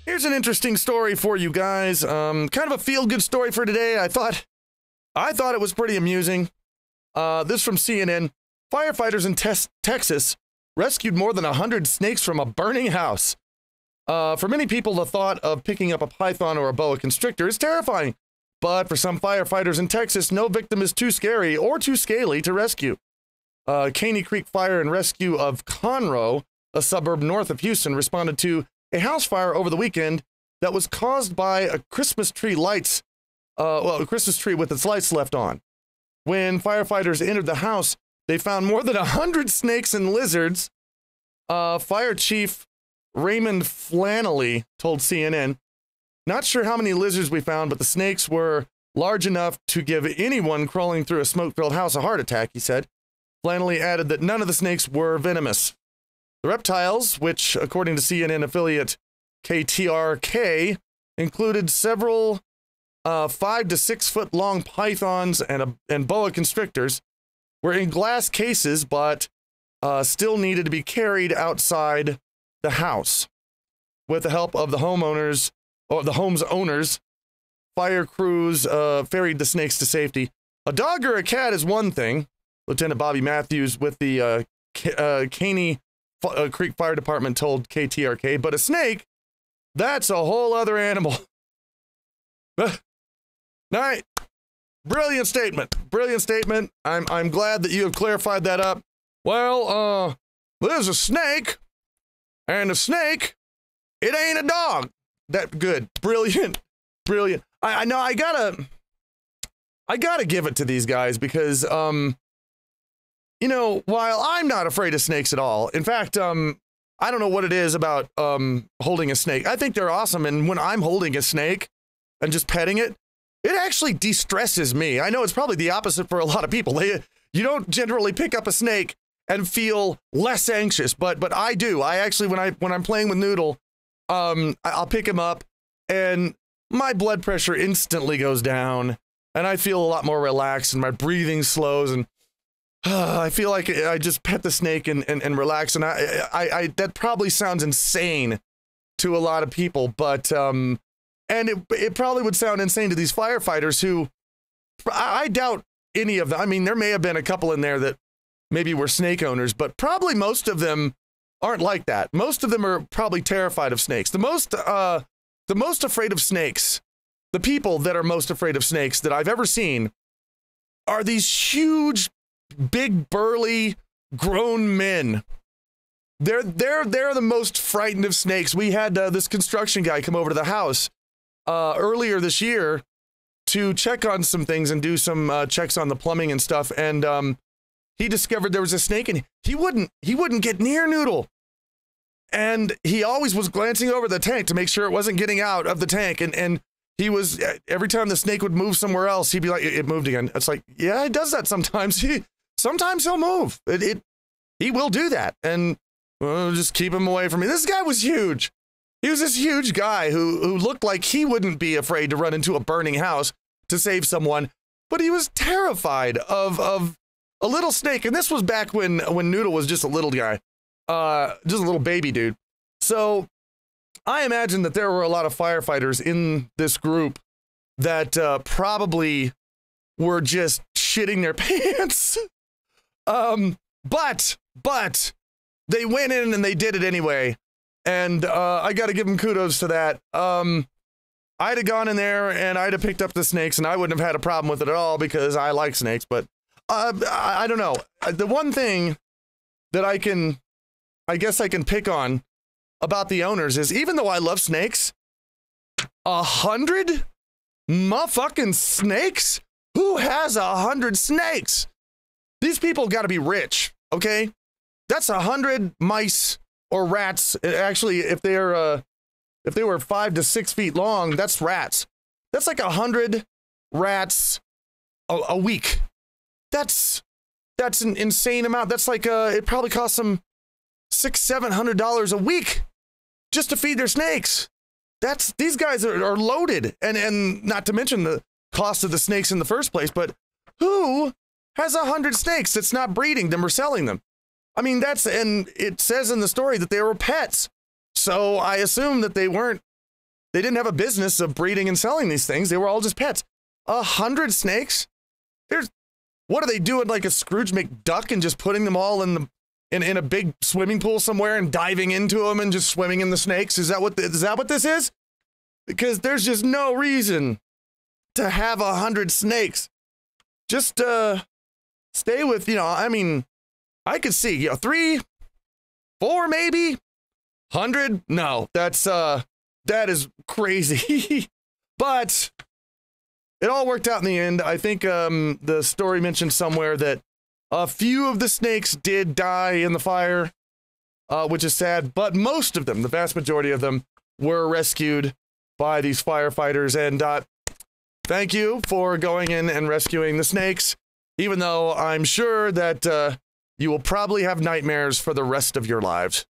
Here's an interesting story for you guys. Kind of a feel-good story for today. I thought it was pretty amusing. This from CNN. Firefighters in Texas rescued more than 100 snakes from a burning house. For many people, the thought of picking up a python or a boa constrictor is terrifying. But for some firefighters in Texas, no victim is too scary or too scaly to rescue. Caney Creek Fire and Rescue of Conroe, a suburb north of Houston, responded to a house fire over the weekend that was caused by a Christmas tree a Christmas tree with its lights left on. When firefighters entered the house, they found more than 100 snakes and lizards. Fire Chief Raymond Flannelly told CNN, "Not sure how many lizards we found, but the snakes were large enough to give anyone crawling through a smoke-filled house a heart attack," he said. Flannelly added that none of the snakes were venomous. The reptiles, which, according to CNN affiliate KTRK, included several 5 to 6 foot long pythons and boa constrictors, were in glass cases, but still needed to be carried outside the house. With the help of the homeowners, or the home's owners, fire crews ferried the snakes to safety. A dog or a cat is one thing, Lieutenant Bobby Matthews with the Caney Creek Fire Department told KTRK, but a snake, that's a whole other animal. All right. Brilliant statement. Brilliant statement. I'm glad that you have clarified that up. Well, there's a snake, and a snake, it ain't a dog. That good. Brilliant. Brilliant. I know I gotta give it to these guys because you know, while I'm not afraid of snakes at all, in fact, I don't know what it is about holding a snake. I think they're awesome, and when I'm holding a snake and just petting it, it actually de-stresses me. I know it's probably the opposite for a lot of people. You don't generally pick up a snake and feel less anxious, but I do. I actually, when I'm playing with Noodle, I'll pick him up, and my blood pressure instantly goes down, and I feel a lot more relaxed, and my breathing slows, and I feel like I just pet the snake and relax, and I that probably sounds insane to a lot of people, but and it probably would sound insane to these firefighters who, I doubt any of them. I mean, there may have been a couple in there that maybe were snake owners, but probably most of them aren't like that. Most of them are probably terrified of snakes. The most afraid of snakes, the people that are most afraid of snakes that I've ever seen are these huge, big, burly, grown men. They're the most frightened of snakes. We had this construction guy come over to the house earlier this year to check on some things and do some checks on the plumbing and stuff, and he discovered there was a snake, and he wouldn't get near Noodle, and he always was glancing over the tank to make sure it wasn't getting out of the tank, and he was, every time the snake would move somewhere else, he'd be like, it moved again. It's like, yeah, it does that sometimes. Sometimes he'll move. He will do that, and just keep him away from me. This guy was huge. He was this huge guy who looked like he wouldn't be afraid to run into a burning house to save someone, but he was terrified of a little snake. And this was back when Noodle was just a little guy, just a little baby dude. So I imagine that there were a lot of firefighters in this group that probably were just shitting their pants. But they went in and they did it anyway. And I got to give them kudos to that. I'd have gone in there and I'd have picked up the snakes, and I wouldn't have had a problem with it at all because I like snakes. But I don't know. The one thing that I guess I can pick on about the owners is, even though I love snakes, 100 motherfucking snakes? Who has 100 snakes? These people got to be rich, okay? That's 100 mice or rats. Actually, if they were 5 to 6 feet long, that's rats. That's like 100 rats a week. That's an insane amount. That's like it probably costs them $600-700 a week just to feed their snakes. These guys are loaded, and not to mention the cost of the snakes in the first place. But who has 100 snakes that's not breeding them or selling them? I mean, and it says in the story that they were pets. So I assume that they weren't they didn't have a business of breeding and selling these things. They were all just pets. 100 snakes? What are they doing, like a Scrooge McDuck and just putting them all in a big swimming pool somewhere and diving into them and just swimming in the snakes? Is that what this is? Because there's just no reason to have 100 snakes. Just stay with, I mean, I could see, 3, 4 maybe. 100? No, that is crazy. But it all worked out in the end. I think the story mentioned somewhere that a few of the snakes did die in the fire, which is sad, but most of them, the vast majority of them, were rescued by these firefighters. And thank you for going in and rescuing the snakes, even though I'm sure that you will probably have nightmares for the rest of your lives.